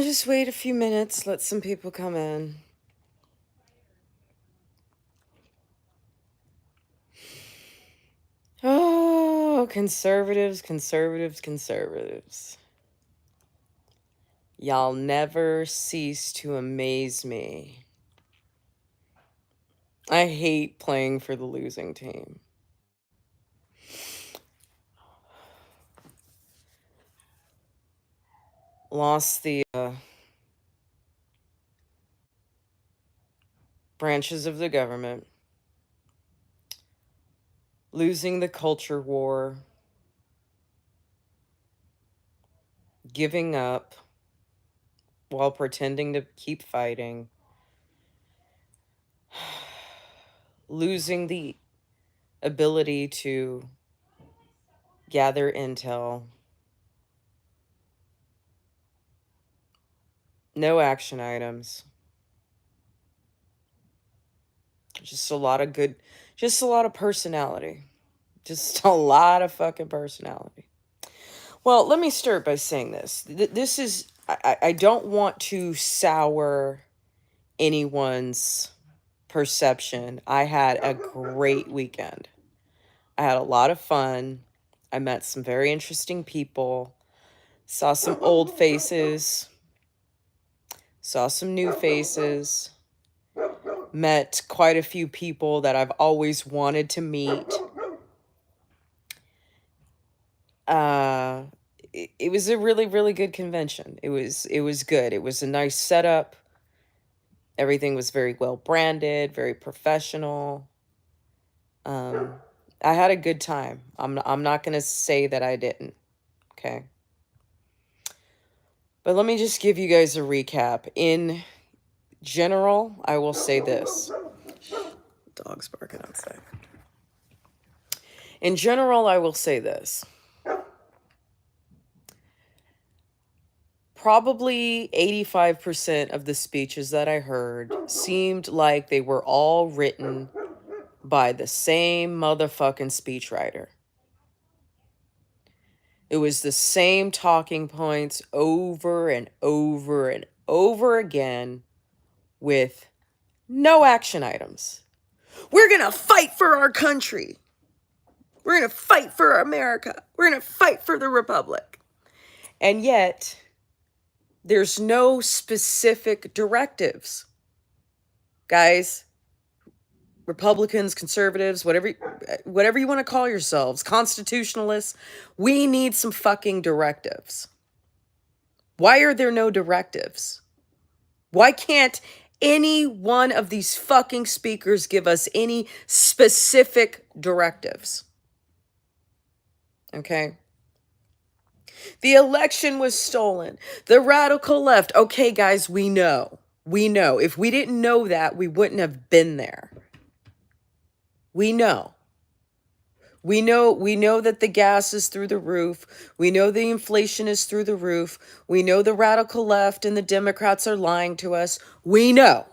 I'll just wait a few minutes, let some people come in. Oh, conservatives, conservatives, conservatives. Y'all never cease to amaze me. I hate playing for the losing team. Lost the branches of the government. Losing the culture war. Giving up while pretending to keep fighting. Losing the ability to gather intel. No action items. Just a lot of good, just a lot of personality. Just a lot of fucking personality. Well, let me start by saying this. This is, I don't want to sour anyone's perception. I had a great weekend. I had a lot of fun. I met some very interesting people. Saw some old faces. Saw some new faces. Met quite a few people that I've always wanted to meet. It was a really, really good convention. It was good. It was a nice setup. Everything was very well branded, very professional. I had a good time. I'm not going to say that I didn't. Okay. But let me just give you guys a recap. In general, I will say this. Dog's barking outside. In general, I will say this. Probably 85% of the speeches that I heard seemed like they were all written by the same motherfucking speechwriter. It was the same talking points over and over and over again with no action items. We're going to fight for our country. We're going to fight for America. We're going to fight for the Republic. And yet, there's no specific directives. Guys, Republicans, conservatives, whatever you want to call yourselves, constitutionalists, we need some fucking directives. Why are there no directives? Why can't any one of these fucking speakers give us any specific directives? Okay? The election was stolen. The radical left. Okay, guys, we know. We know. If we didn't know that, we wouldn't have been there. We know. We know that the gas is through the roof. We know the inflation is through the roof. We know the radical left and the Democrats are lying to us. We know.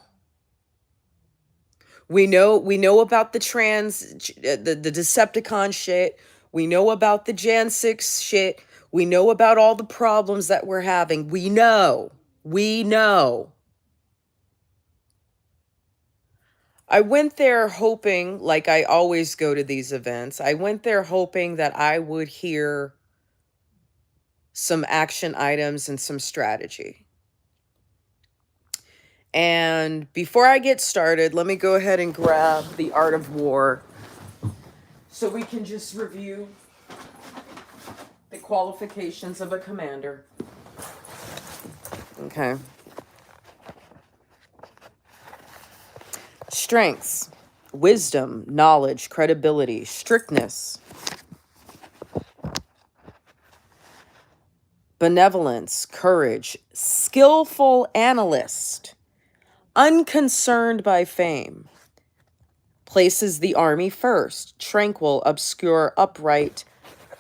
We know about the the Decepticon shit. We know about the Jan 6 shit. We know about all the problems that we're having. We know. We know. I went there hoping, like I always go to these events, I went there hoping that I would hear some action items and some strategy. And before I get started, let me go ahead and grab The Art of War so we can just review the qualifications of a commander. Okay. Strengths: wisdom, knowledge, credibility, strictness, benevolence, courage, skillful analyst, unconcerned by fame, places the army first, tranquil, obscure, upright,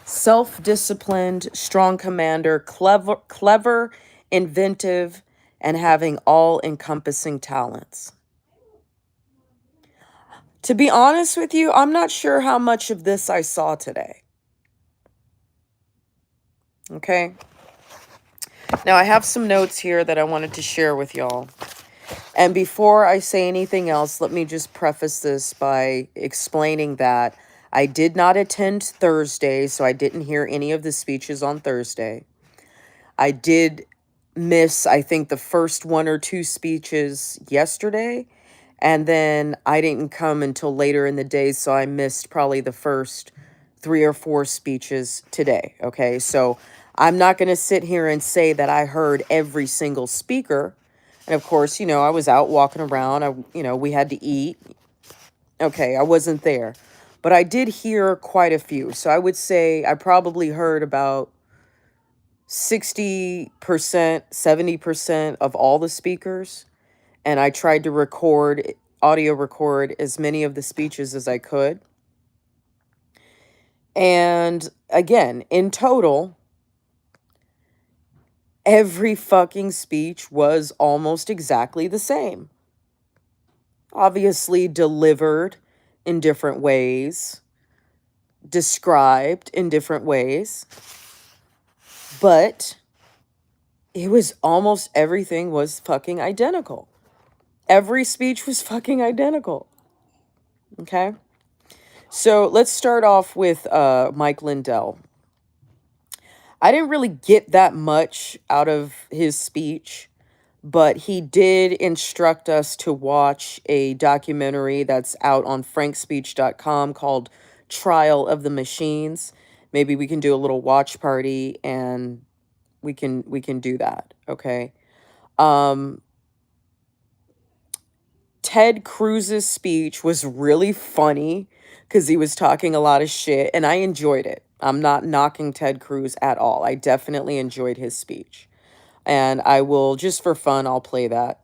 self-disciplined, strong commander, clever, inventive, and having all-encompassing talents. To be honest with you, I'm not sure how much of this I saw today. Okay? Now, I have some notes here that I wanted to share with y'all. And before I say anything else, let me just preface this by explaining that I did not attend Thursday, so I didn't hear any of the speeches on Thursday. I did miss, I think, the first one or two speeches yesterday, and then I didn't come until later in the day, so I missed probably the first 3 or 4 speeches today. Okay, so I'm not going to sit here and say that I heard every single speaker. And of course, I was out walking around. We had to eat. Okay, I wasn't there. But I did hear quite a few. So I would say I probably heard about 60%, 70% of all the speakers. And I tried to audio record as many of the speeches as I could. And again, in total, every fucking speech was almost exactly the same. Obviously delivered in different ways, described in different ways, but it was almost everything was fucking identical. Every speech was fucking identical. Okay? So let's start off with Mike Lindell. I didn't really get that much out of his speech, but he did instruct us to watch a documentary that's out on frankspeech.com called Trial of the Machines. Maybe we can do a little watch party and we can do that, okay? Ted Cruz's speech was really funny because he was talking a lot of shit, and I enjoyed it. I'm not knocking Ted Cruz at all. I definitely enjoyed his speech. And I will, just for fun, I'll play that.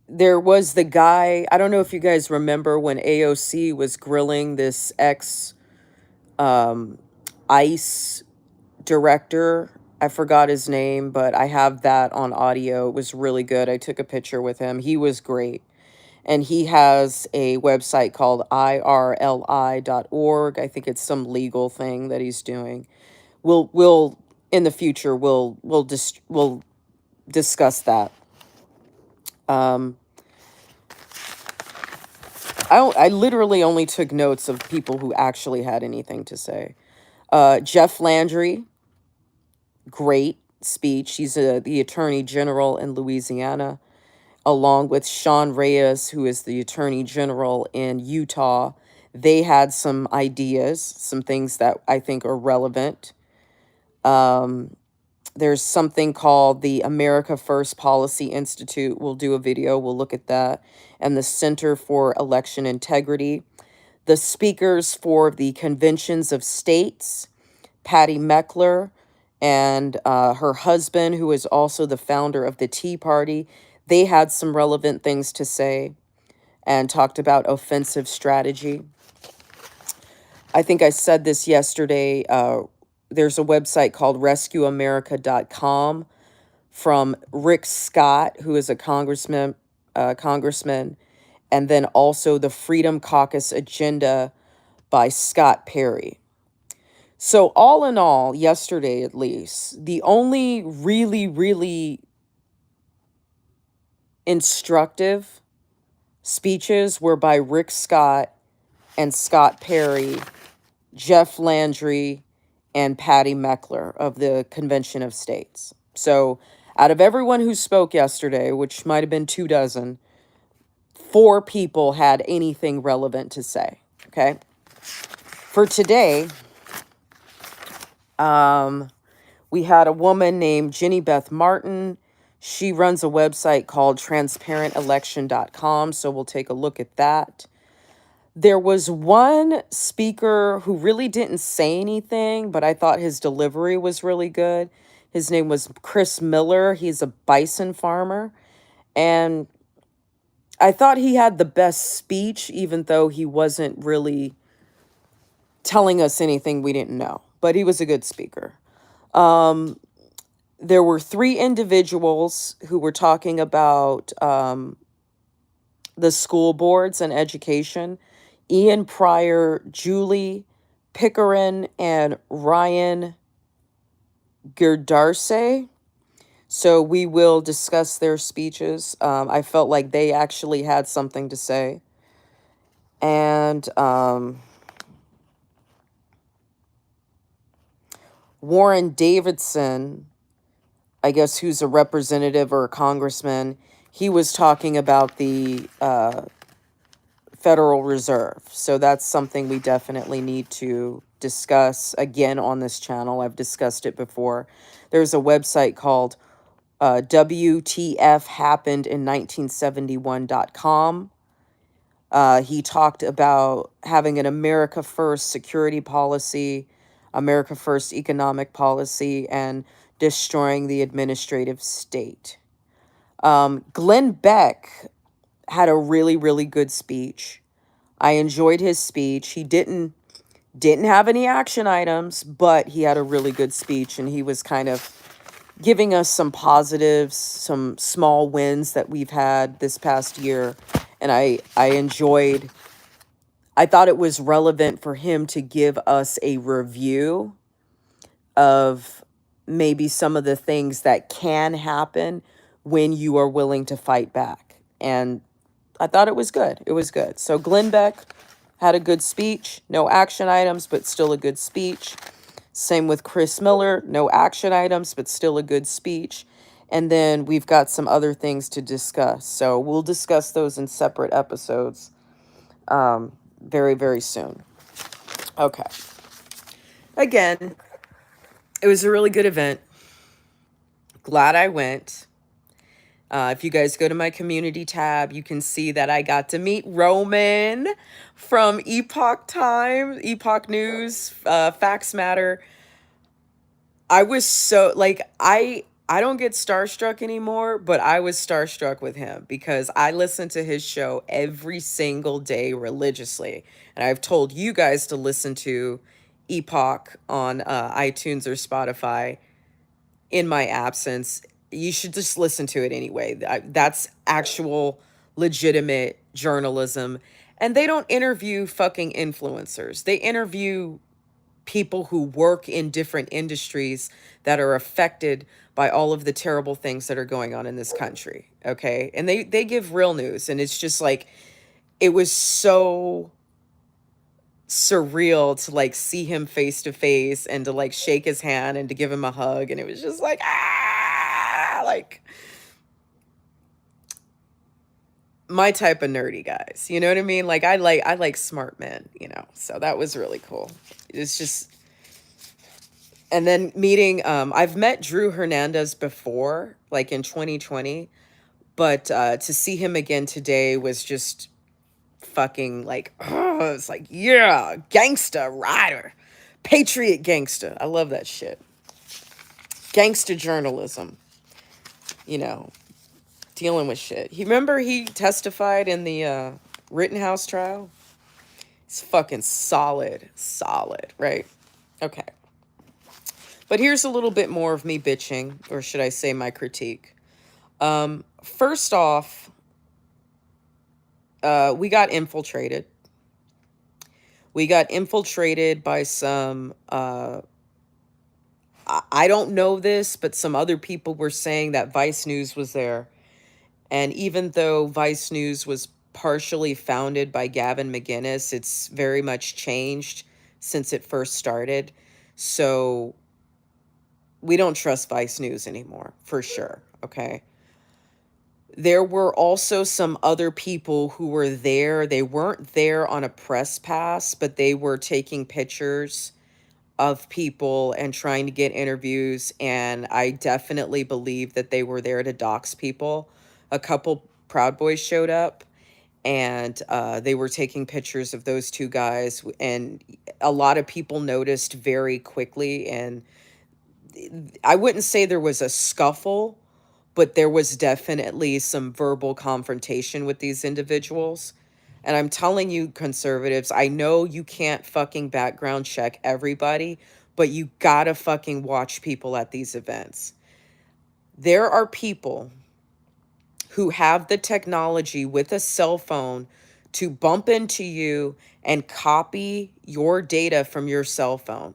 There was the guy, I don't know if you guys remember when AOC was grilling this ICE director. I forgot his name, but I have that on audio. It was really good. I took a picture with him. He was great. And he has a website called irli.org. I think it's some legal thing that he's doing. We'll in the future we'll discuss that. I literally only took notes of people who actually had anything to say. Jeff Landry, great speech. He's the Attorney General in Louisiana, along with Sean Reyes, who is the Attorney General in Utah. They had some ideas, some things that I think are relevant. There's something called the America First Policy Institute. We'll do a video. We'll look at that. And the Center for Election Integrity. The speakers for the conventions of states, Patty Meckler and her husband, who is also the founder of the Tea Party, they had some relevant things to say and talked about offensive strategy. I think I said this yesterday. There's a website called rescueamerica.com from Rick Scott, who is a congressman, and then also the Freedom Caucus Agenda by Scott Perry. So all in all, yesterday at least, the only really, really instructive speeches were by Rick Scott and Scott Perry, Jeff Landry, and Patty Meckler of the Convention of States. So out of everyone who spoke yesterday, which might have been 24, 4 people had anything relevant to say, okay? For today, we had a woman named Jenny Beth Martin. She runs a website called transparentelection.com, so we'll take a look at that. There was one speaker who really didn't say anything, but I thought his delivery was really good. His name was Chris Miller. He's a bison farmer. And I thought he had the best speech, even though he wasn't really telling us anything we didn't know. But he was a good speaker. There were 3 individuals who were talking about the school boards and education. Ian Pryor, Julie Pickering, and Ryan Gerdarse. So we will discuss their speeches. I felt like they actually had something to say. And Warren Davidson, I guess, who's a representative or a congressman, he was talking about the Federal Reserve. So that's something we definitely need to discuss again on this channel. I've discussed it before. There's a website called WTFhappenedin1971.com. He talked about having an America First security policy, America First economic policy, and destroying the administrative state. Glenn Beck had a really, really good speech. I enjoyed his speech. He didn't have any action items, but he had a really good speech, and he was kind of giving us some positives, some small wins that we've had this past year. And I thought it was relevant for him to give us a review of maybe some of the things that can happen when you are willing to fight back. And I thought it was good. It was good. So Glenn Beck had a good speech, no action items, but still a good speech. Same with Chris Miller, no action items, but still a good speech. And then we've got some other things to discuss. So we'll discuss those in separate episodes very, very soon. Okay. Again, it was a really good event. Glad I went. If you guys go to my community tab, you can see that I got to meet Roman from Epoch Time, Epoch News, Facts Matter. I was so, like, I don't get starstruck anymore, but I was starstruck with him because I listen to his show every single day religiously. And I've told you guys to listen to Epoch on iTunes or Spotify in my absence. You should just listen to it anyway. That's actual legitimate journalism. And they don't interview fucking influencers. They interview people who work in different industries that are affected by all of the terrible things that are going on in this country. Okay. And they give real news. And it's just like, it was so surreal to like see him face to face and to like shake his hand and to give him a hug. And it was just like, like my type of nerdy guys, you know what I mean? Like I like smart men, you know, so that was really cool. It's just, and then meeting, I've met Drew Hernandez before, like in 2020, but to see him again today was just fucking like, oh, it's like, yeah, gangsta rider, patriot gangsta. I love that shit. Gangsta journalism, you know, dealing with shit. Remember he testified in the Rittenhouse trial? It's fucking solid, right? Okay. But here's a little bit more of me bitching, or should I say my critique. First off, we got infiltrated. We got infiltrated by some, I don't know this, but some other people were saying that Vice News was there. And even though Vice News was partially founded by Gavin McInnes, it's very much changed since it first started. So we don't trust Vice News anymore, for sure, okay? There were also some other people who were there. They weren't there on a press pass, but they were taking pictures of people and trying to get interviews. And I definitely believe that they were there to dox people. A couple Proud Boys showed up and they were taking pictures of those two guys. And a lot of people noticed very quickly. And I wouldn't say there was a scuffle, but there was definitely some verbal confrontation with these individuals. And I'm telling you, conservatives, I know you can't fucking background check everybody, but you gotta fucking watch people at these events. There are people who have the technology with a cell phone to bump into you and copy your data from your cell phone.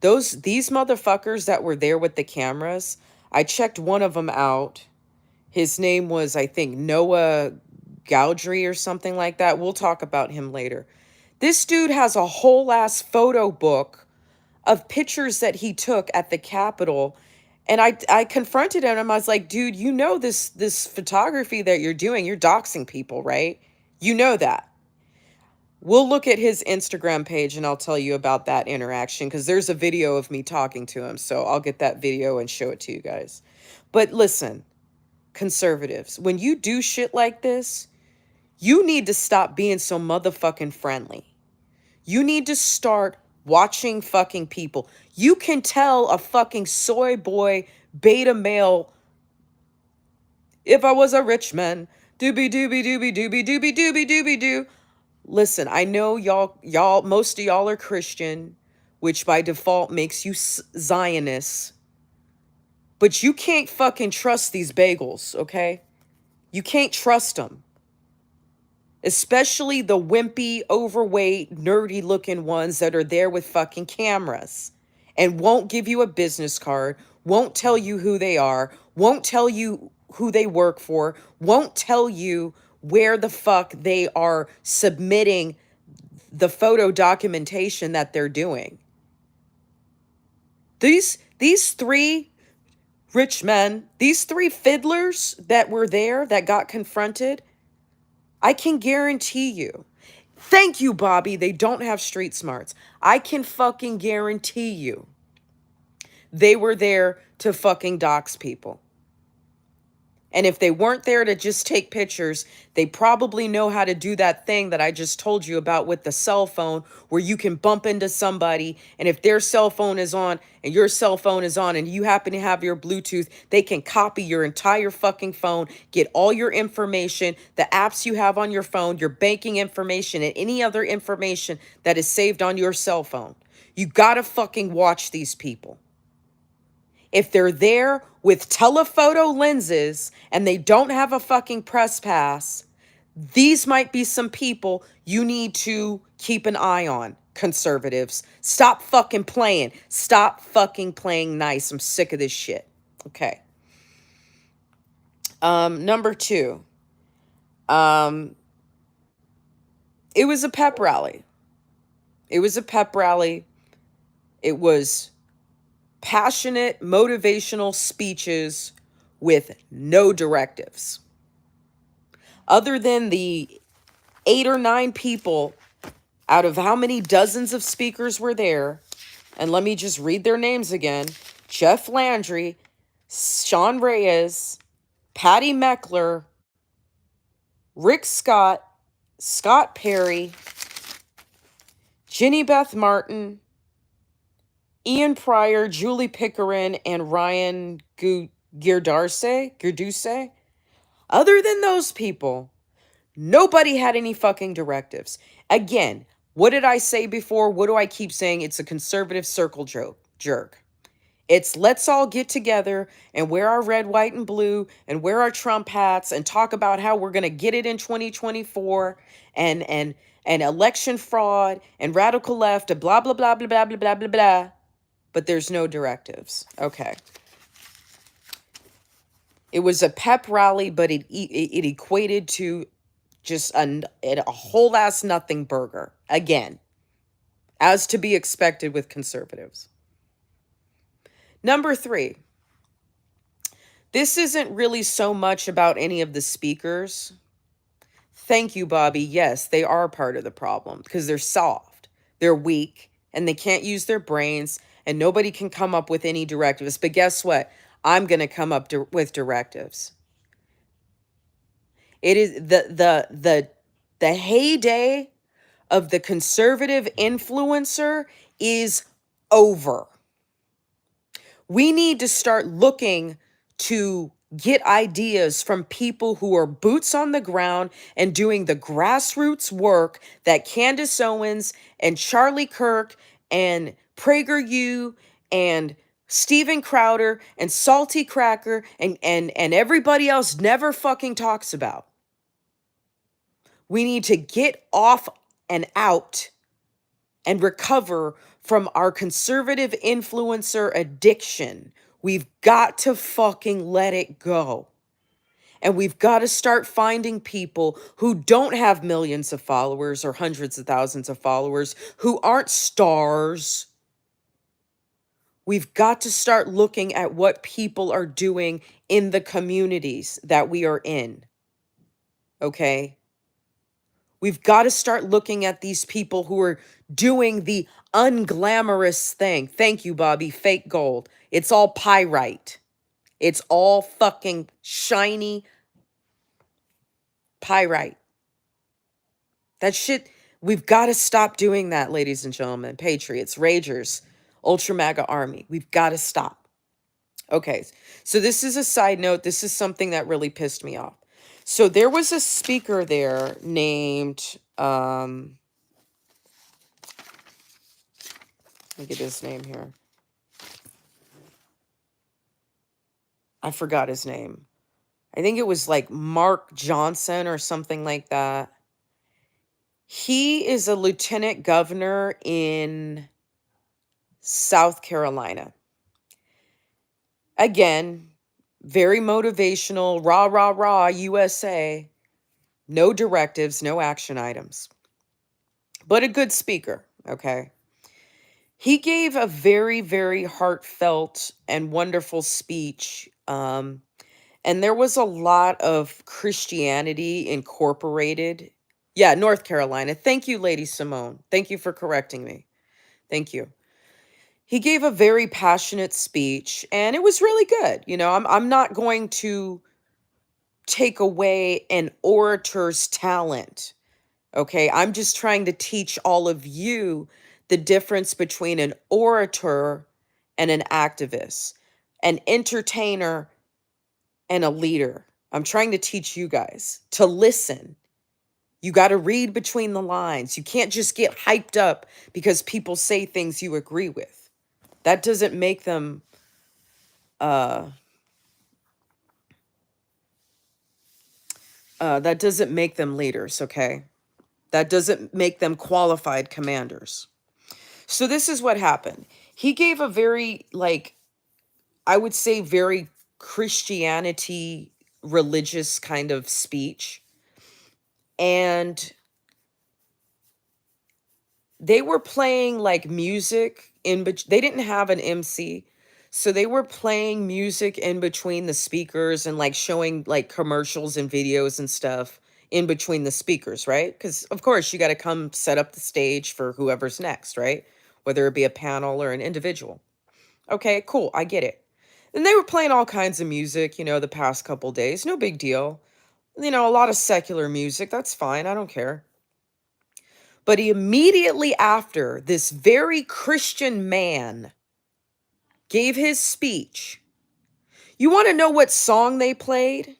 These motherfuckers that were there with the cameras, I checked one of them out. His name was, I think, Noah Gaudry or something like that. We'll talk about him later. This dude has a whole ass photo book of pictures that he took at the Capitol. And I confronted him. I was like, dude, you know this photography that you're doing, you're doxing people, right? You know that. We'll look at his Instagram page and I'll tell you about that interaction because there's a video of me talking to him. So I'll get that video and show it to you guys. But listen, conservatives, when you do shit like this, you need to stop being so motherfucking friendly. You need to start watching fucking people. You can tell a fucking soy boy beta male, if I was a rich man, doobie doobie doobie doobie doobie doobie doobie doo. Listen, I know y'all, most of y'all are Christian, which by default makes you Zionists. But you can't fucking trust these bagels, okay? You can't trust them. Especially the wimpy, overweight, nerdy looking ones that are there with fucking cameras and won't give you a business card, won't tell you who they are, won't tell you who they work for, won't tell you where the fuck they are submitting the photo documentation that they're doing. These three rich men, these three fiddlers that were there that got confronted, I can guarantee you. Thank you, Bobby. They don't have street smarts. I can fucking guarantee you they were there to fucking dox people. And if they weren't there to just take pictures, they probably know how to do that thing that I just told you about with the cell phone, where you can bump into somebody, and if their cell phone is on and your cell phone is on and you happen to have your Bluetooth, they can copy your entire fucking phone, get all your information, the apps you have on your phone, your banking information, and any other information that is saved on your cell phone. You gotta fucking watch these people. If they're there with telephoto lenses and they don't have a fucking press pass, these might be some people you need to keep an eye on, conservatives. Stop fucking playing. Stop fucking playing nice. I'm sick of this shit. Okay. Number 2. It was a pep rally. It was a pep rally. It was passionate, motivational speeches with no directives. Other than the 8 or 9 people out of how many dozens of speakers were there, and let me just read their names again: Jeff Landry, Sean Reyes, Patty Meckler, Rick Scott, Scott Perry, Ginny Beth Martin, Ian Pryor, Julie Pickering, and Ryan Girduse. Other than those people, nobody had any fucking directives. Again, what did I say before? What do I keep saying? It's a conservative circle jerk. It's let's all get together and wear our red, white, and blue and wear our Trump hats and talk about how we're going to get it in 2024 and election fraud and radical left and blah, blah, blah, blah, blah, blah, blah, blah, blah. But there's no directives. Okay. It was a pep rally, but it equated to just a whole ass nothing burger. Again, as to be expected with conservatives. Number 3. This isn't really so much about any of the speakers. Thank you, Bobby. Yes, they are part of the problem because they're soft, they're weak, and they can't use their brains, and nobody can come up with any directives. But guess what? I'm going to come up with directives. It is the heyday of the conservative influencer is over. We need to start looking to get ideas from people who are boots on the ground and doing the grassroots work that Candace Owens and Charlie Kirk and PragerU and Steven Crowder and Salty Cracker and everybody else never fucking talks about. We need to get off and out and recover from our conservative influencer addiction. We've got to fucking let it go. And we've got to start finding people who don't have millions of followers or hundreds of thousands of followers, who aren't stars. We've got to start looking at what people are doing in the communities that we are in. Okay? We've got to start looking at these people who are doing the unglamorous thing. Thank you, Bobby. Fake gold. It's all pyrite. It's all fucking shiny pyrite. That shit, we've got to stop doing that, ladies and gentlemen. Patriots, Ragers, Ultra Maga Army. We've got to stop. Okay, so this is a side note. This is something that really pissed me off. So there was a speaker there named, let me get his name here. I forgot his name. I think it was like Mark Johnson or something like that. He is a lieutenant governor in South Carolina. Again, very motivational, rah, rah, rah, USA. No directives, no action items. But a good speaker, okay? He gave a very, very heartfelt and wonderful speech. And there was a lot of Christianity incorporated. Yeah, North Carolina. Thank you, Lady Simone. Thank you for correcting me. Thank you. He gave a very passionate speech, and it was really good. You know, I'm not going to take away an orator's talent. Okay, I'm just trying to teach all of you the difference between an orator and an activist, an entertainer and a leader. I'm trying to teach you guys to listen. You got to read between the lines. You can't just get hyped up because people say things you agree with. That doesn't make them leaders, okay? That doesn't make them qualified commanders. So this is what happened. He gave a very, like, I would say very Christianity religious kind of speech. And they were playing like music they didn't have an MC. So they were playing music in between the speakers and like showing like commercials and videos and stuff in between the speakers, right? Because of course you got to come set up the stage for whoever's next, right? Whether it be a panel or an individual. Okay, cool. I get it. And they were playing all kinds of music, you know, the past couple days. No big deal. You know, a lot of secular music. That's fine. I don't care. But immediately after this very Christian man gave his speech, you want to know what song they played?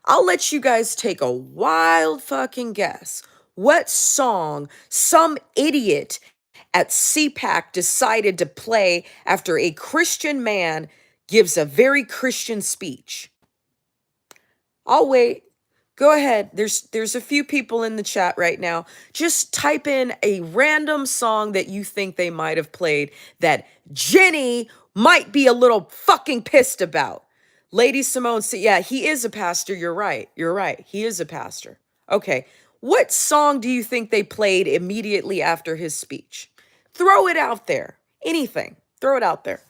I'll let you guys take a wild fucking guess. What song some idiot at CPAC decided to play after a Christian man gives a very Christian speech? I'll wait. Go ahead. There's a few people in the chat right now. Just type in a random song that you think they might have played that Jenny might be a little fucking pissed about. Lady Simone said, yeah, he is a pastor. You're right. You're right. He is a pastor. Okay. What song do you think they played immediately after his speech? Throw it out there. Anything. Throw it out there.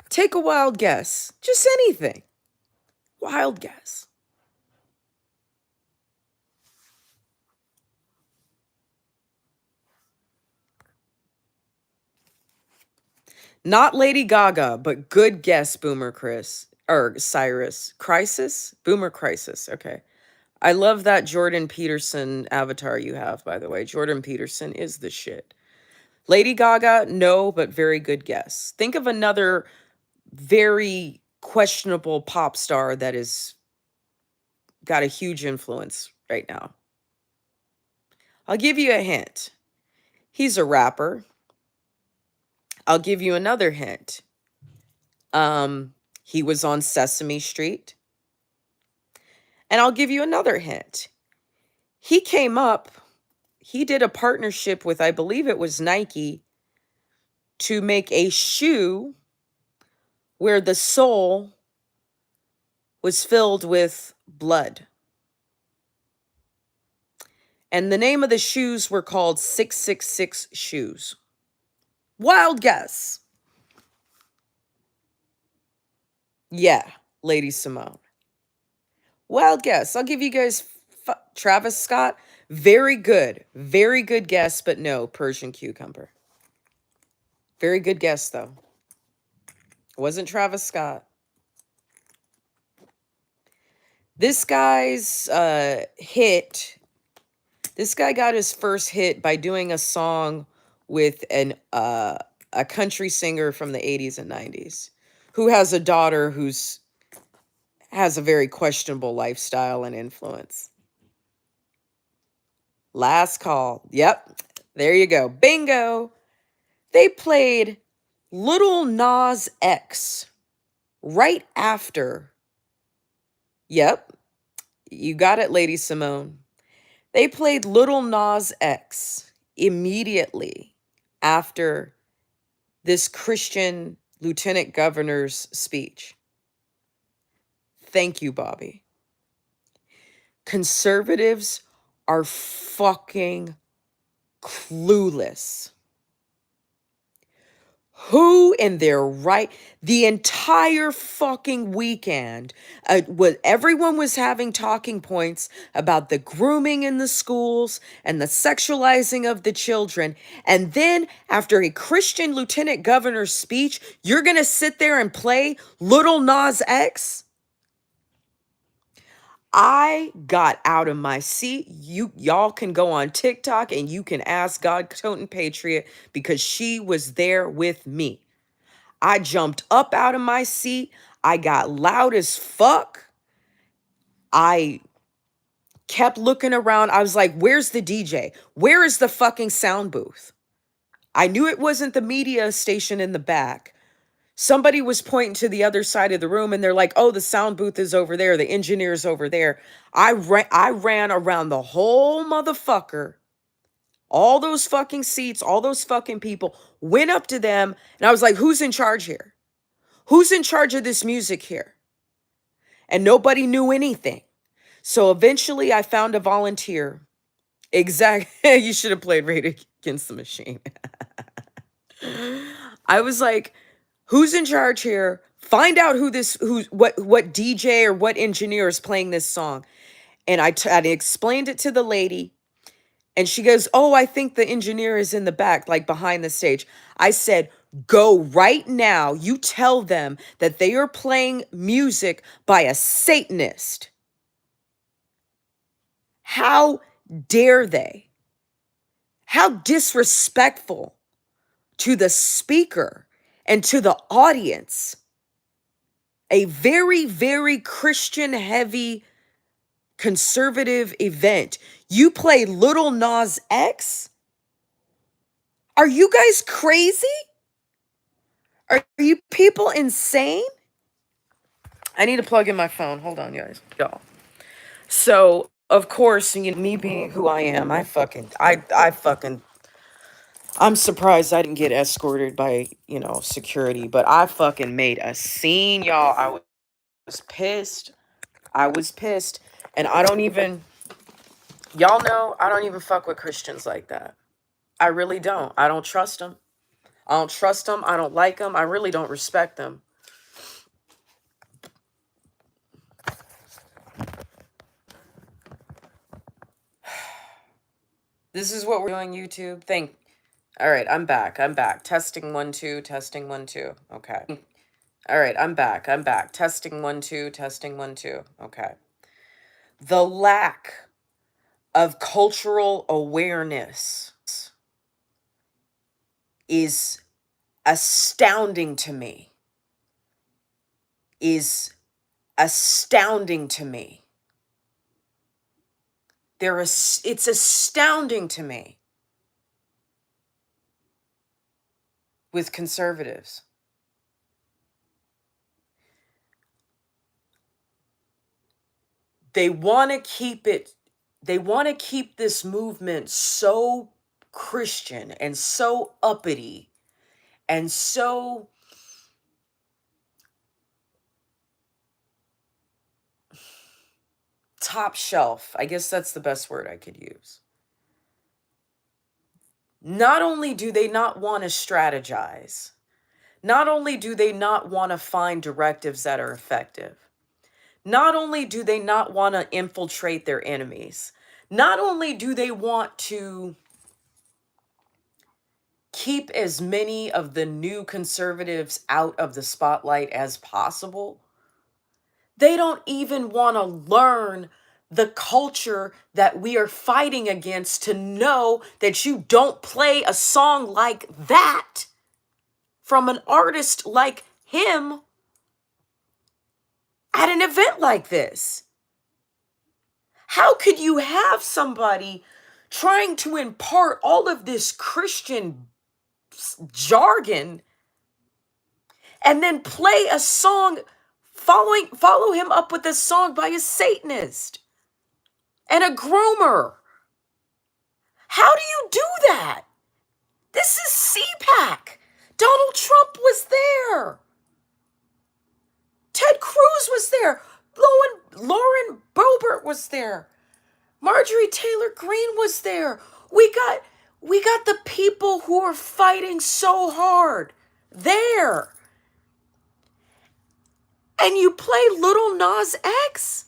Take a wild guess. Just anything. Wild guess. Not Lady Gaga, but good guess, Boomer Chris. Or Cyrus. Crisis? Boomer Crisis. Okay. I love that Jordan Peterson avatar you have, by the way. Jordan Peterson is the shit. Lady Gaga, no, but very good guess. Think of another very questionable pop star that is got a huge influence right now. I'll give you a hint. He's a rapper. I'll give you another hint. He was on Sesame Street. And I'll give you another hint. He came up, he did a partnership with, I believe it was Nike, to make a shoe where the sole was filled with blood. And the name of the shoes were called 666 shoes. Wild guess. Yeah, Lady Simone. Wild guess. I'll give you guys Travis Scott. Very good guess, but no, Persian cucumber. Very good guess, though. It wasn't Travis Scott. This guy's hit, this guy got his first hit by doing a song with a country singer from the 80s and 90s who has a daughter who's has a very questionable lifestyle and influence. Last call. Yep. There you go. Bingo. They played Little Nas X right after. Yep. You got it, Lady Simone. They played Little Nas X immediately after this Christian lieutenant governor's speech. Thank you, Bobby. Conservatives are fucking clueless. Who in their right, the entire fucking weekend, everyone was having talking points about the grooming in the schools and the sexualizing of the children. And then after a Christian lieutenant governor's speech, you're going to sit there and play Little Nas X? I got out of my seat. Y'all can go on TikTok and you can ask God Toten Patriot because she was there with me. I jumped up out of my seat. I got loud as fuck. I kept looking around. I was like, where's the DJ? Where is the fucking sound booth? I knew it wasn't the media station in the back. Somebody was pointing to the other side of the room and they're like, oh, the sound booth is over there. The engineer's over there. I ran around the whole motherfucker. All those fucking seats, all those fucking people, went up to them. And I was like, who's in charge here? Who's in charge of this music here? And nobody knew anything. So eventually I found a volunteer. Exactly. You should have played Rage Against the Machine. I was like, who's in charge here? Find out what DJ or what engineer is playing this song. And I explained it to the lady. And she goes, oh, I think the engineer is in the back, like behind the stage. I said, go right now. You tell them that they are playing music by a Satanist. How dare they? How disrespectful to the speaker and to the audience. A very, very Christian heavy conservative event. You play Little Nas X? Are you guys crazy? Are you people insane? I need to plug in my phone. Hold on, guys. Y'all. So, of course, me being who I am, I'm surprised I didn't get escorted by, security, but I fucking made a scene, y'all. I was pissed. And y'all know, I don't even fuck with Christians like that. I really don't. I don't trust them. I don't like them. I really don't respect them. This is what we're doing, YouTube. All right, I'm back. Testing 1 2, testing 1 2. Okay. All right, I'm back. Testing 1 2, testing 1 2. Okay. The lack of cultural awareness is astounding to me. It's astounding to me with conservatives. they want to keep it, they want to keep this movement so Christian and so uppity and so top shelf. I guess that's the best word I could use. Not only do they not want to strategize, not only do they not want to find directives that are effective, not only do they not want to infiltrate their enemies, not only do they want to keep as many of the new conservatives out of the spotlight as possible, they don't even want to learn the culture that we are fighting against to know that you don't play a song like that from an artist like him at an event like this. How could you have somebody trying to impart all of this Christian jargon and then play a song, follow him up with a song by a Satanist and a groomer? How do you do that? This is CPAC. Donald Trump was there. Ted Cruz was there. Lauren Boebert was there. Marjorie Taylor Greene was there. We got the people who are fighting so hard there. And you play Little Nas X?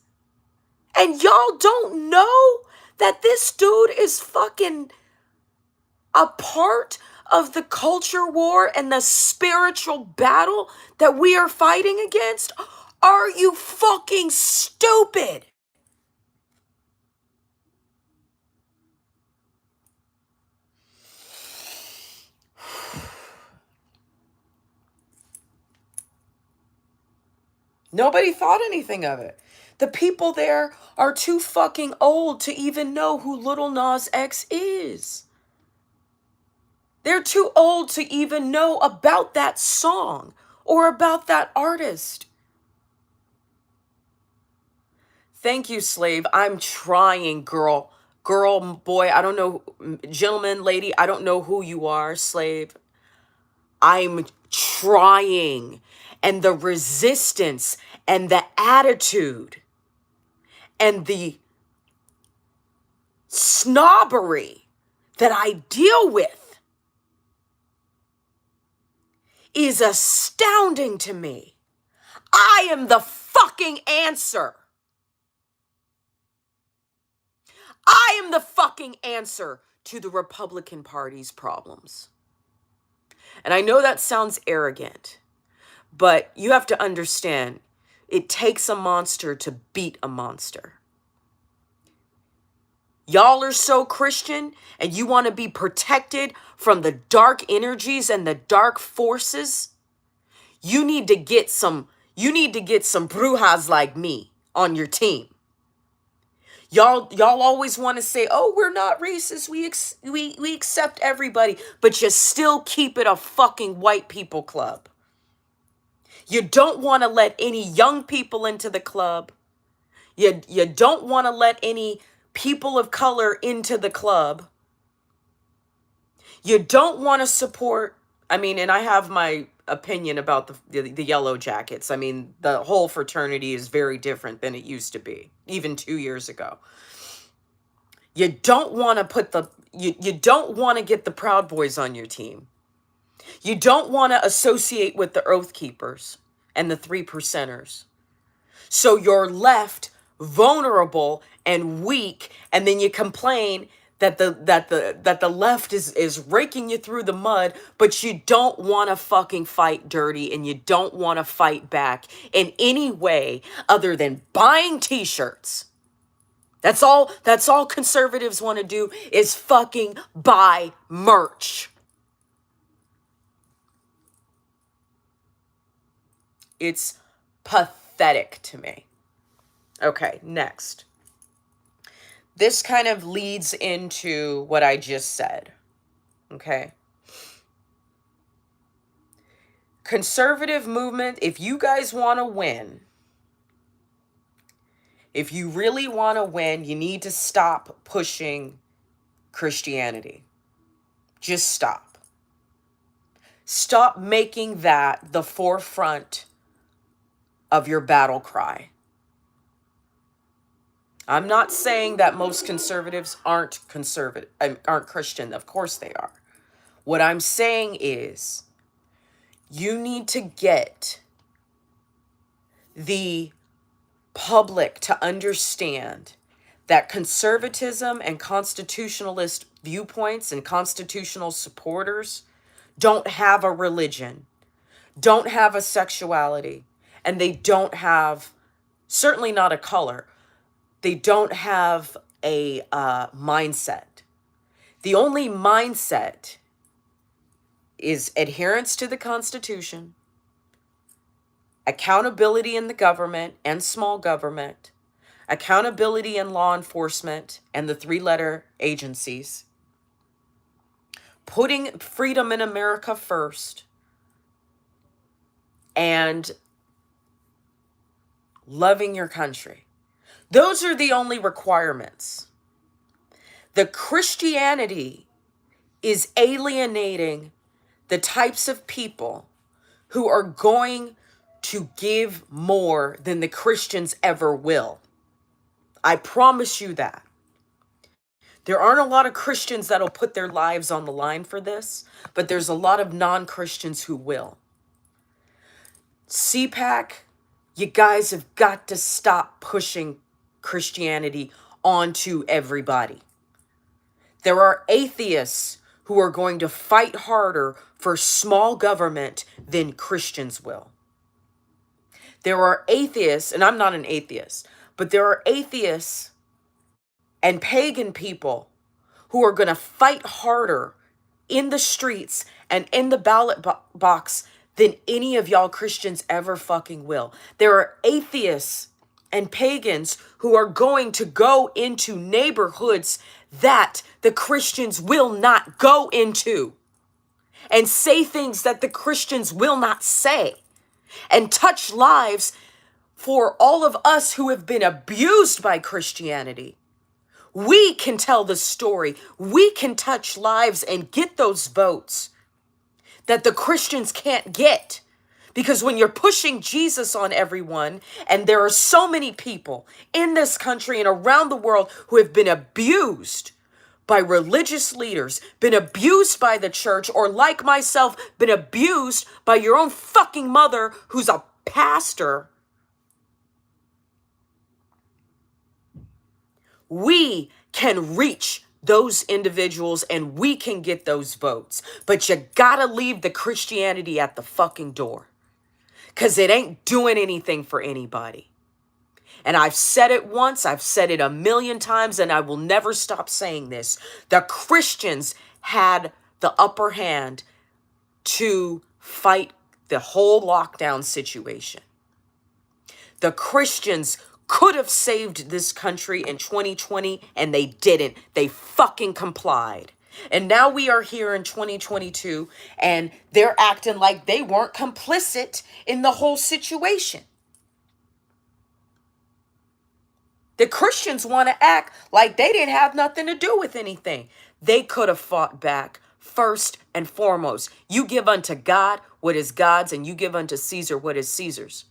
And y'all don't know that this dude is fucking a part of the culture war and the spiritual battle that we are fighting against? Are you fucking stupid? Nobody thought anything of it. The people there are too fucking old to even know who Little Nas X is. They're too old to even know about that song or about that artist. Thank you, Slave. I'm trying, girl. Girl, boy, I don't know. Gentleman, lady, I don't know who you are, Slave. I'm trying. And the resistance and the attitude and the snobbery that I deal with is astounding to me. I am the fucking answer. I am the fucking answer to the Republican Party's problems. And I know that sounds arrogant, but you have to understand, it takes a monster to beat a monster. Y'all are so Christian and you want to be protected from the dark energies and the dark forces. You need to get some brujas like me on your team. Y'all always want to say, "Oh, we're not racist. We accept everybody," but you still keep it a fucking white people club. You don't want to let any young people into the club. You don't want to let any people of color into the club. You don't want to support, and I have my opinion about the Yellow Jackets. The whole fraternity is very different than it used to be, even 2 years ago. You don't want to you don't want to get the Proud Boys on your team. You don't want to associate with the Oath Keepers and the 3%ers. So you're left vulnerable and weak, and then you complain that the left is raking you through the mud, but you don't want to fucking fight dirty, and you don't want to fight back in any way other than buying t-shirts. That's all conservatives want to do is fucking buy merch. It's pathetic to me. Okay, next. This kind of leads into what I just said. Okay. Conservative movement, if you guys want to win, If you really want to win, you need to stop pushing Christianity. Just stop. Stop making that the forefront of your battle cry. I'm not saying that most conservatives aren't Christian. Of course they are. What I'm saying is you need to get the public to understand that conservatism and constitutionalist viewpoints and constitutional supporters don't have a religion, don't have a sexuality, and they don't have, certainly not a color. They don't have a mindset. The only mindset is adherence to the Constitution, accountability in the government and small government, accountability in law enforcement and the three-letter agencies, putting freedom in America first, and loving your country. Those are the only requirements. The Christianity is alienating the types of people who are going to give more than the Christians ever will. I promise you that. There aren't a lot of Christians that'll put their lives on the line for this, but there's a lot of non-Christians who will. CPAC, you guys have got to stop pushing Christianity onto everybody. There are atheists who are going to fight harder for small government than Christians will. There are atheists, and I'm not an atheist, but there are atheists and pagan people who are going to fight harder in the streets and in the ballot box than any of y'all Christians ever fucking will. There are atheists and pagans who are going to go into neighborhoods that the Christians will not go into and say things that the Christians will not say and touch lives for all of us who have been abused by Christianity. We can tell the story. We can touch lives and get those votes that the Christians can't get. Because when you're pushing Jesus on everyone, and there are so many people in this country and around the world who have been abused by religious leaders, been abused by the church, or like myself, been abused by your own fucking mother who's a pastor, we can reach those individuals and we can get those votes. But you gotta leave the Christianity at the fucking door, because it ain't doing anything for anybody. And I've said it once, I've said it a million times, and I will never stop saying this. The Christians had the upper hand to fight the whole lockdown situation. The Christians could have saved this country in 2020, and they didn't. They fucking complied. And now we are here in 2022, and they're acting like they weren't complicit in the whole situation. The Christians want to act like they didn't have nothing to do with anything. They could have fought back first and foremost. You give unto God what is God's, and you give unto Caesar what is Caesar's.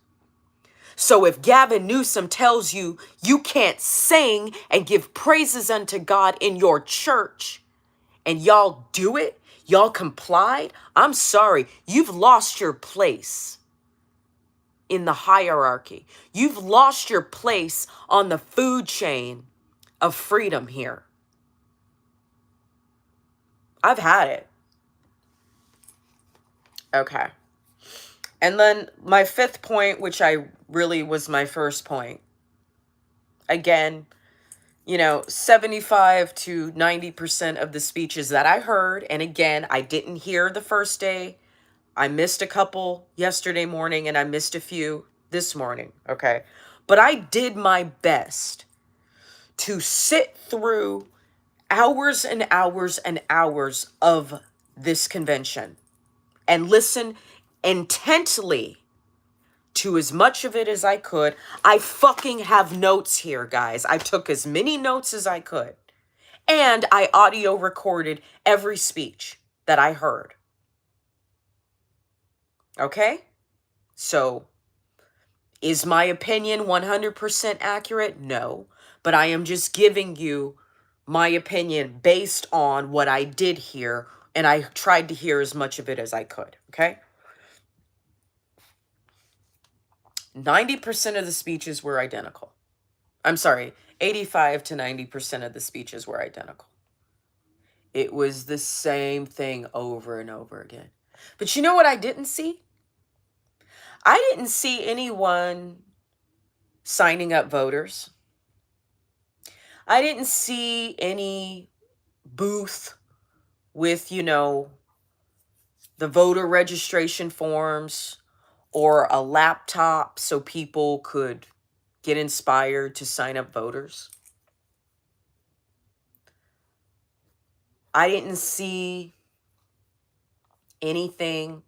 So if Gavin Newsom tells you you can't sing and give praises unto God in your church, and y'all do it, y'all complied, I'm sorry, you've lost your place in the hierarchy. You've lost your place on the food chain of freedom here. I've had it. Okay. And then my fifth point, which I really was my first point. Again, 75 to 90% of the speeches that I heard, and again, I didn't hear the first day. I missed a couple yesterday morning, and I missed a few this morning, okay? But I did my best to sit through hours and hours and hours of this convention and listen intently to as much of it as I could. I fucking have notes here, guys. I took as many notes as I could. And I audio recorded every speech that I heard. Okay? So, is my opinion 100% accurate? No. But I am just giving you my opinion based on what I did hear, and I tried to hear as much of it as I could. Okay? 90% of the speeches were identical. I'm sorry, 85 to 90% of the speeches were identical. It was the same thing over and over again. But you know what I didn't see? I didn't see anyone signing up voters. I didn't see any booth with, the voter registration forms or a laptop so people could get inspired to sign up voters. I didn't see anything.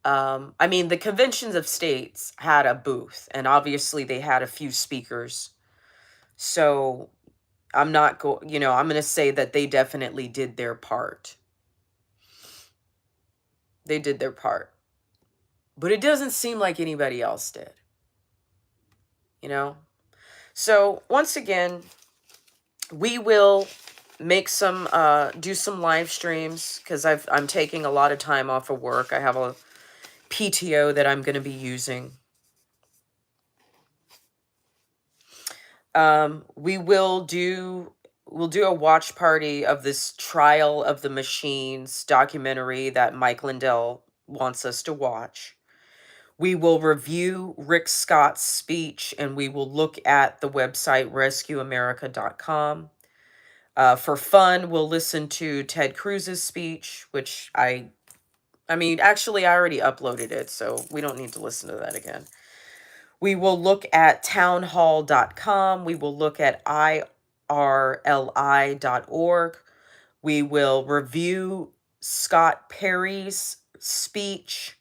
I mean, the conventions of states had a booth, and obviously they had a few speakers. So I'm not I'm going to say that they definitely did their part. They did their part. But it doesn't seem like anybody else did. So once again, we will make do some live streams because I'm taking a lot of time off of work. I have a PTO that I'm going to be using. We'll do a watch party of this Trial of the Machines documentary that Mike Lindell wants us to watch. We will review Rick Scott's speech, and we will look at the website rescueamerica.com. For fun, we'll listen to Ted Cruz's speech, which actually I already uploaded it, so we don't need to listen to that again. We will look at townhall.com. We will look at irli.org. We will review Scott Perry's speech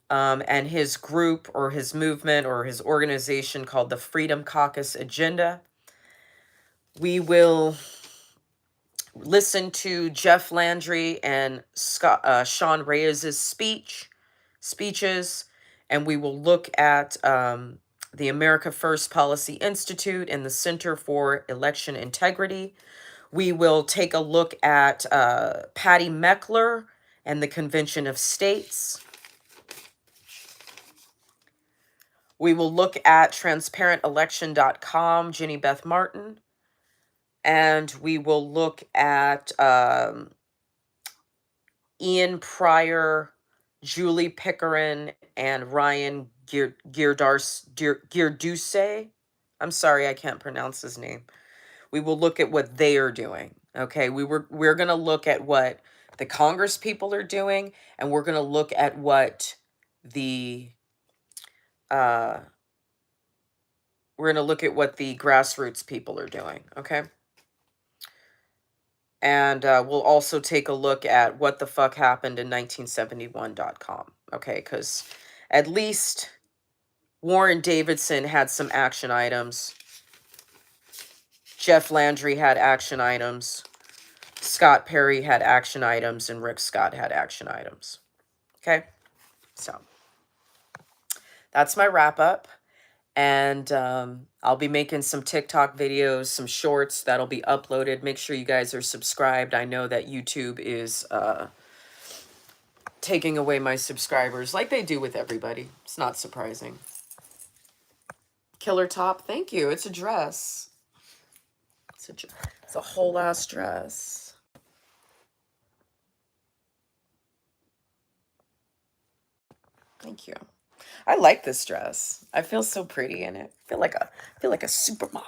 and his group or his movement or his organization called the Freedom Caucus Agenda. We will listen to Jeff Landry and Sean Reyes's speeches, and we will look at the America First Policy Institute and the Center for Election Integrity. We will take a look at Patty Meckler and the Convention of States. We will look at transparentelection.com, Jenny Beth Martin. And we will look at Ian Pryor, Julie Pickering, and Ryan Girduse. I'm sorry, I can't pronounce his name. We will look at what they are doing. Okay, we're going to look at what the Congress people are doing, and we're going to look at what the grassroots people are doing. Okay. And we'll also take a look at what the fuck happened in 1971.com. Okay, because at least Warren Davidson had some action items. Jeff Landry had action items. Scott Perry had action items. And Rick Scott had action items. Okay, so that's my wrap up. And I'll be making some TikTok videos, some shorts that'll be uploaded. Make sure you guys are subscribed. I know that YouTube is taking away my subscribers like they do with everybody. It's not surprising. Killer top, thank you. It's a dress. It's a whole ass dress. Thank you. I like this dress. I feel so pretty in it. I feel like a supermodel.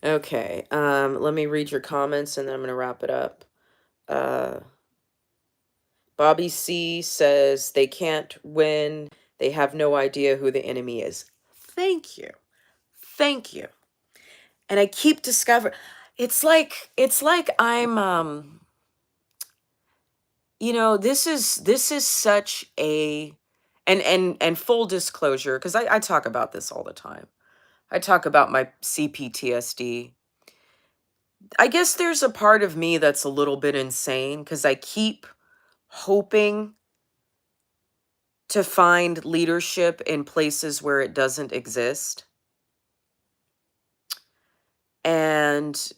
Okay, let me read your comments and then I'm going to wrap it up. Bobby C says they can't win. They have no idea who the enemy is. Thank you. Thank you. And I keep discovering, it's like I'm You know, this is such a, and full disclosure, because I talk about this all the time. I talk about my CPTSD. I guess there's a part of me that's a little bit insane because I keep hoping to find leadership in places where it doesn't exist. And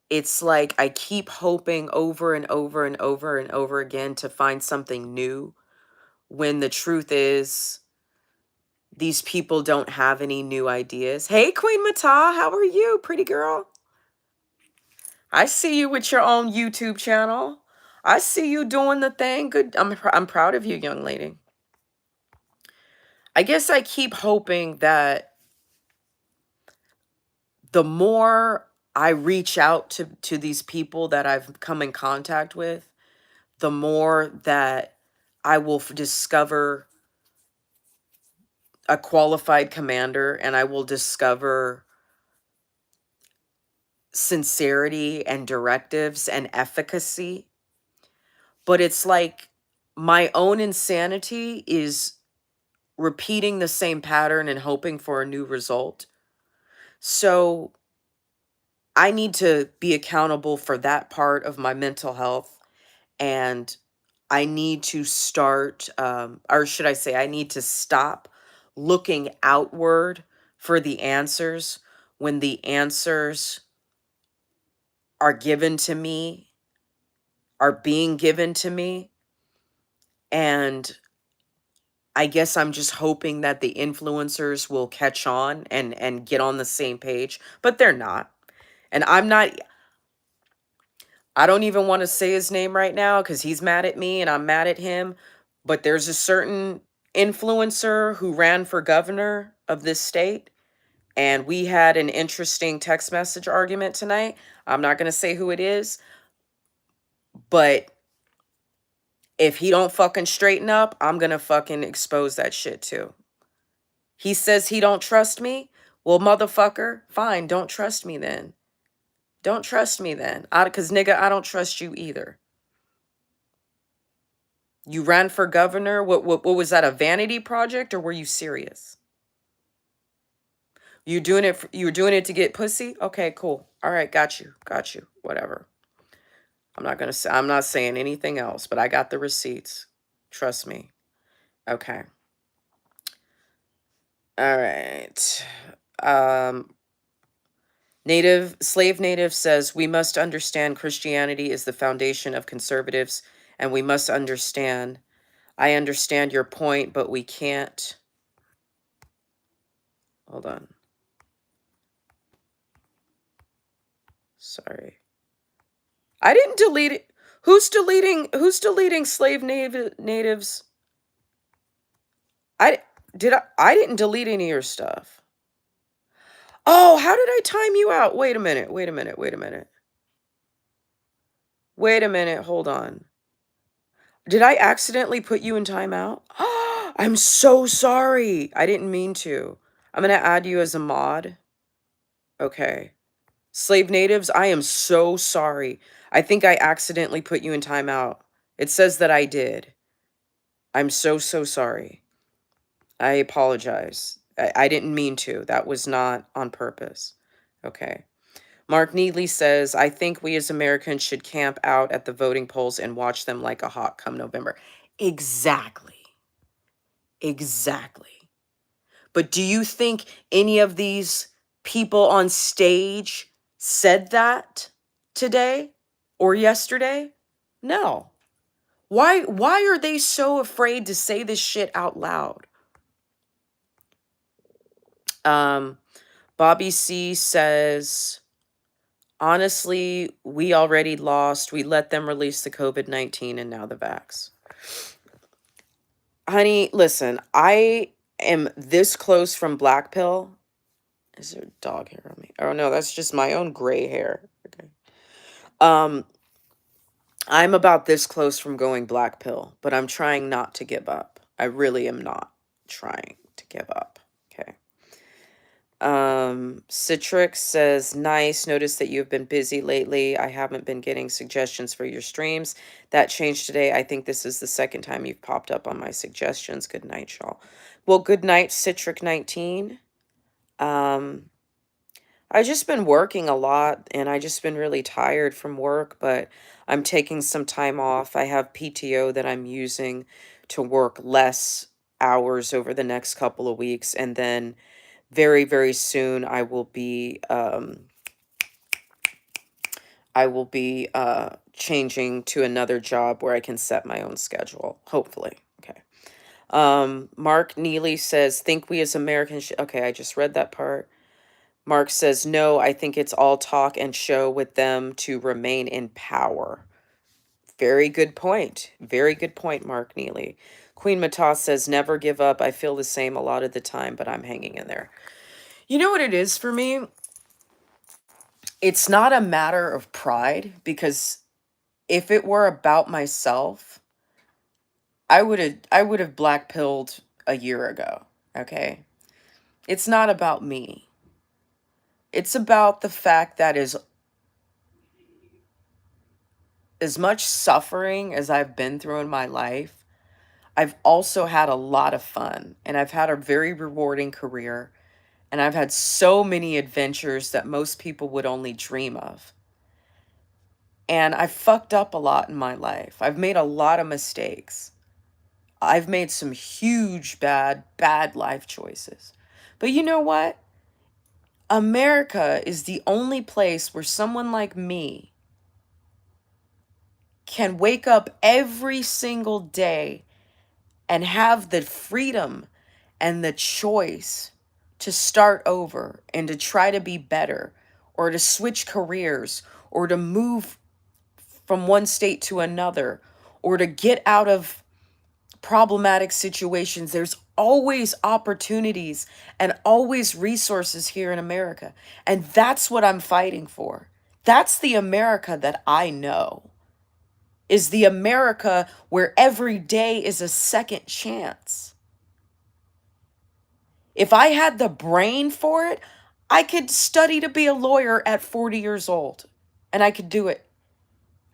it's like I keep hoping over and over and over and over again to find something new, when the truth is these people don't have any new ideas. Hey, Queen Mata, how are you, pretty girl? I see you with your own YouTube channel. I see you doing the thing. Good. I'm proud of you, young lady. I guess I keep hoping that the more I reach out to these people that I've come in contact with, the more that I will discover a qualified commander, and I will discover sincerity and directives and efficacy. But it's like my own insanity is repeating the same pattern and hoping for a new result. So I need to be accountable for that part of my mental health. And I need to start, or should I say, I need to stop looking outward for the answers when the answers are given to me, are being given to me. And I guess I'm just hoping that the influencers will catch on and get on the same page, but they're not. And I don't even want to say his name right now because he's mad at me and I'm mad at him. But there's a certain influencer who ran for governor of this state, and we had an interesting text message argument tonight. I'm not going to say who it is, but if he don't fucking straighten up, I'm going to fucking expose that shit too. He says he don't trust me. Well, motherfucker, fine, don't trust me then. Don't trust me then. Because, nigga, I don't trust you either. You ran for governor? What was that, a vanity project, or were you serious? You were doing it to get pussy? Okay, cool. All right, got you. Got you. Whatever. I'm not saying anything else, but I got the receipts. Trust me. Okay. All right. Slave native says, we must understand Christianity is the foundation of conservatives, and we must understand. I understand your point, but we can't. Hold on. Sorry. I didn't delete it. Who's deleting slave natives? I didn't delete any of your stuff. Oh, how did I time you out? Wait a minute. Wait a minute. Wait a minute. Wait a minute. Hold on. Did I accidentally put you in timeout? I'm so sorry. I didn't mean to. I'm going to add you as a mod. Okay. Slave natives, I am so sorry. I think I accidentally put you in timeout. It says that I did. I'm so sorry. I apologize. I didn't mean to. That was not on purpose. Okay. Mark Needley says, I think we as Americans should camp out at the voting polls and watch them like a hawk come November. Exactly. Exactly. But do you think any of these people on stage said that today or yesterday? No. Why are they so afraid to say this shit out loud? Bobby C says, honestly, we already lost. We let them release the COVID-19 and now the vax. Honey, listen, I am this close from black pill. Is there dog hair on me? Oh no, that's just my own gray hair. Okay. I'm about this close from going black pill, but I'm trying not to give up. I really am not trying to give up. Okay. Citrix says, nice. Notice that you've been busy lately. I haven't been getting suggestions for your streams. That changed today. I think this is the second time you've popped up on my suggestions. Good night, y'all. Well, good night, Citric19. I just been working a lot and I just been really tired from work, but I'm taking some time off. I have PTO that I'm using to work less hours over the next couple of weeks, and then very, very soon I will be changing to another job where I can set my own schedule, hopefully. Okay. Mark Neely says, think we as Americans okay, I just read that part. Mark says, no, I think it's all talk and show with them to remain in power. Very good point. Very good point, Mark Neely. Queen Matas says, never give up. I feel the same a lot of the time, but I'm hanging in there. You know what it is for me? It's not a matter of pride, because if it were about myself, I would have black-pilled a year ago, okay? It's not about me. It's about the fact that as much suffering as I've been through in my life, I've also had a lot of fun, and I've had a very rewarding career, and I've had so many adventures that most people would only dream of. And I've fucked up a lot in my life. I've made a lot of mistakes. I've made some huge bad life choices. But you know what? America is the only place where someone like me can wake up every single day and have the freedom and the choice to start over and to try to be better, or to switch careers, or to move from one state to another, or to get out of problematic situations. There's always opportunities and always resources here in America. And that's what I'm fighting for. That's the America that I know, is the America where every day is a second chance. If I had the brain for it, I could study to be a lawyer at 40 years old, and I could do it.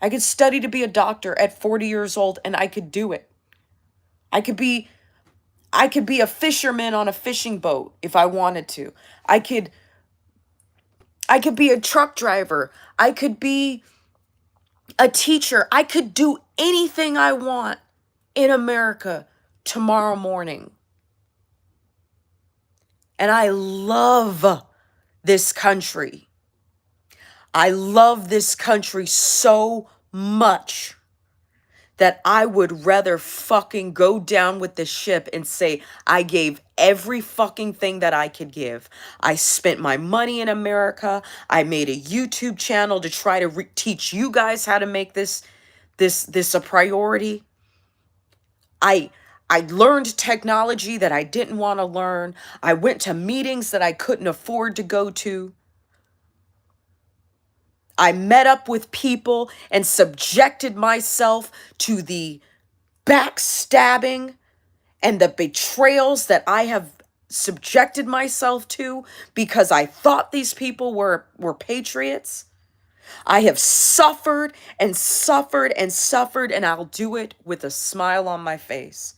I could study to be a doctor at 40 years old, and I could do it. I could be a fisherman on a fishing boat if I wanted to. I could be a truck driver. I could be a teacher. I could do anything I want in America tomorrow morning. And I love this country. I love this country so much that I would rather fucking go down with the ship and say, I gave every fucking thing that I could give. I spent my money in America. I made a YouTube channel to try to teach you guys how to make this a priority. I learned technology that I didn't want to learn. I went to meetings that I couldn't afford to go to. I met up with people and subjected myself to the backstabbing and the betrayals that I have subjected myself to because I thought these people were patriots. I have suffered and suffered and suffered, and I'll do it with a smile on my face,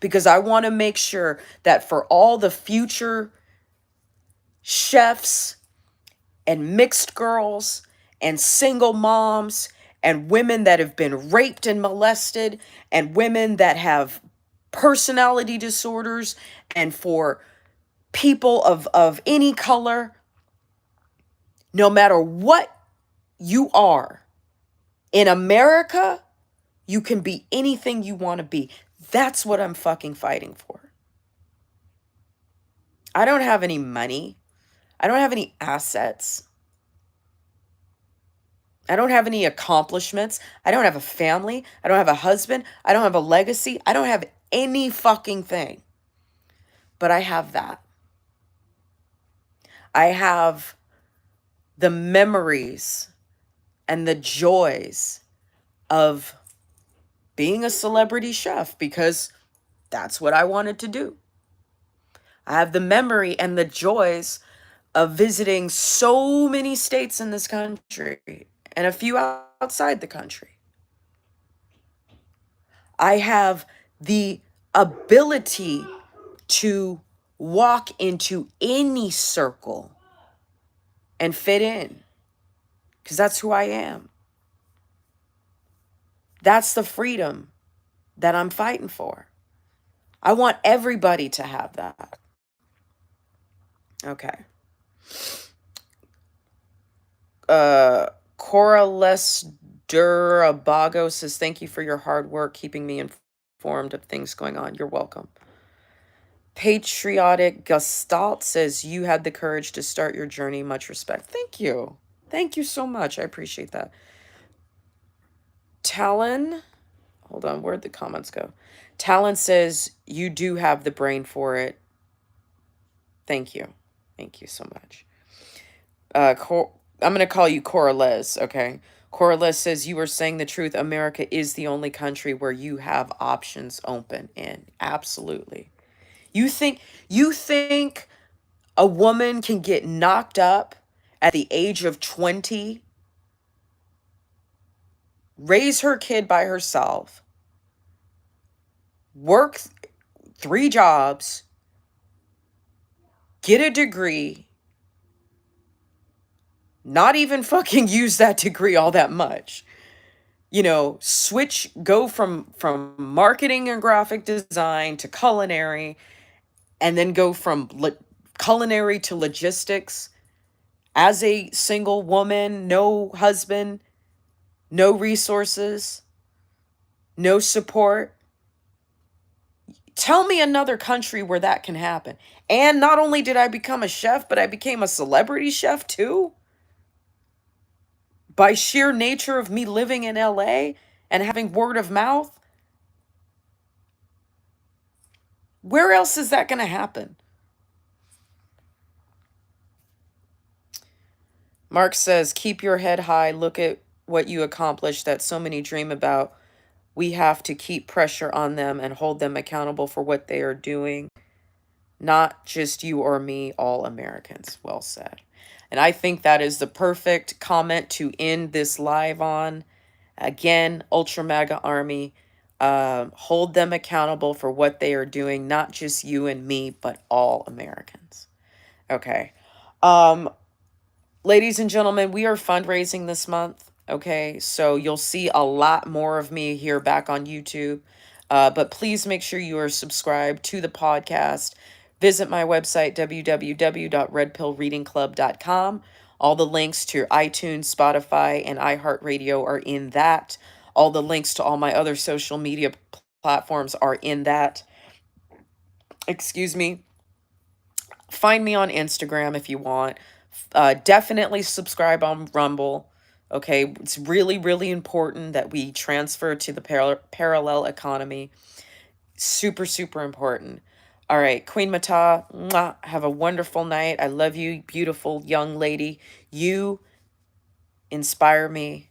because I want to make sure that for all the future chefs and mixed girls and single moms and women that have been raped and molested and women that have personality disorders, and for people of any color, no matter what you are, in America, you can be anything you want to be. That's what I'm fucking fighting for. I don't have any money. I don't have any assets. I don't have any accomplishments. I don't have a family. I don't have a husband. I don't have a legacy. I don't have any fucking thing. But I have that. I have the memories and the joys of being a celebrity chef, because that's what I wanted to do. I have the memory and the joys of visiting so many states in this country and a few outside the country. I have the ability to walk into any circle and fit in, because that's who I am. That's the freedom that I'm fighting for. I want everybody to have that. Okay. Cora Durabago says, thank you for your hard work keeping me informed of things going on. You're welcome. Patriotic Gestalt says, you had the courage to start your journey. Much respect. Thank you. Thank you so much. I appreciate that. Talon, hold on, where'd the comments go? Talon says, you do have the brain for it. Thank you. Thank you so much. I'm going to call you Coralez, okay? Coralez says, you were saying the truth. America is the only country where you have options open in. Absolutely. You think a woman can get knocked up at the age of 20, raise her kid by herself, work 3 jobs, get a degree, not even fucking use that degree all that much, you know, go from marketing and graphic design to culinary, and then go from culinary to logistics as a single woman, no husband, no resources, no support. Tell me another country where that can happen. And not only did I become a chef, but I became a celebrity chef too. By sheer nature of me living in LA and having word of mouth. Where else is that going to happen? Mark says, keep your head high. Look at what you accomplished that so many dream about. We have to keep pressure on them and hold them accountable for what they are doing. Not just you or me, all Americans. Well said. And I think that is the perfect comment to end this live on. Again, Ultra Maga Army, hold them accountable for what they are doing, not just you and me, but all Americans. Okay. Ladies and gentlemen, we are fundraising this month. Okay, so you'll see a lot more of me here back on YouTube. But please make sure you are subscribed to the podcast. Visit my website, www.redpillreadingclub.com. All the links to iTunes, Spotify, and iHeartRadio are in that. All the links to all my other social media platforms are in that. Excuse me. Find me on Instagram if you want. Definitely subscribe on Rumble. Okay, it's really, really important that we transfer to the parallel economy. Super, super important. All right, Queen Mata, mwah, have a wonderful night. I love you, beautiful young lady. You inspire me.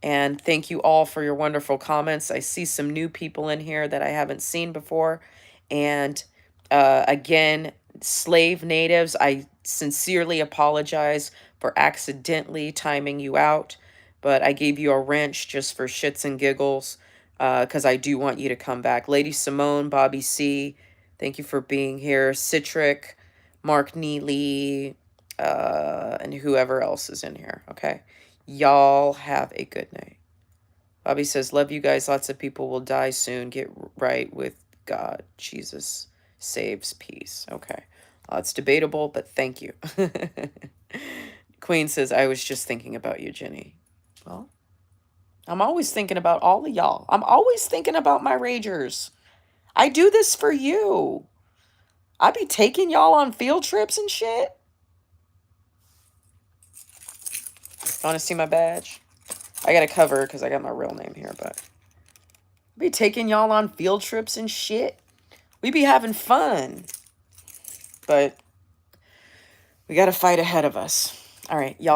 And thank you all for your wonderful comments. I see some new people in here that I haven't seen before. And again, slave natives, I sincerely apologize for accidentally timing you out. But I gave you a wrench just for shits and giggles, because I do want you to come back. Lady Simone, Bobby C., thank you for being here. Citric, Mark Neely, and whoever else is in here, okay? Y'all have a good night. Bobby says, love you guys. Lots of people will die soon. Get right with God. Jesus saves peace. Okay. It's debatable, but thank you. Queen says, I was just thinking about you, Jenny. Well, I'm always thinking about all of y'all. I'm always thinking about my ragers. I do this for you. I be taking y'all on field trips and shit. Want to see my badge? I got to cover because I got my real name here, but I be taking y'all on field trips and shit. We be having fun. But we got a fight ahead of us. All right, y'all.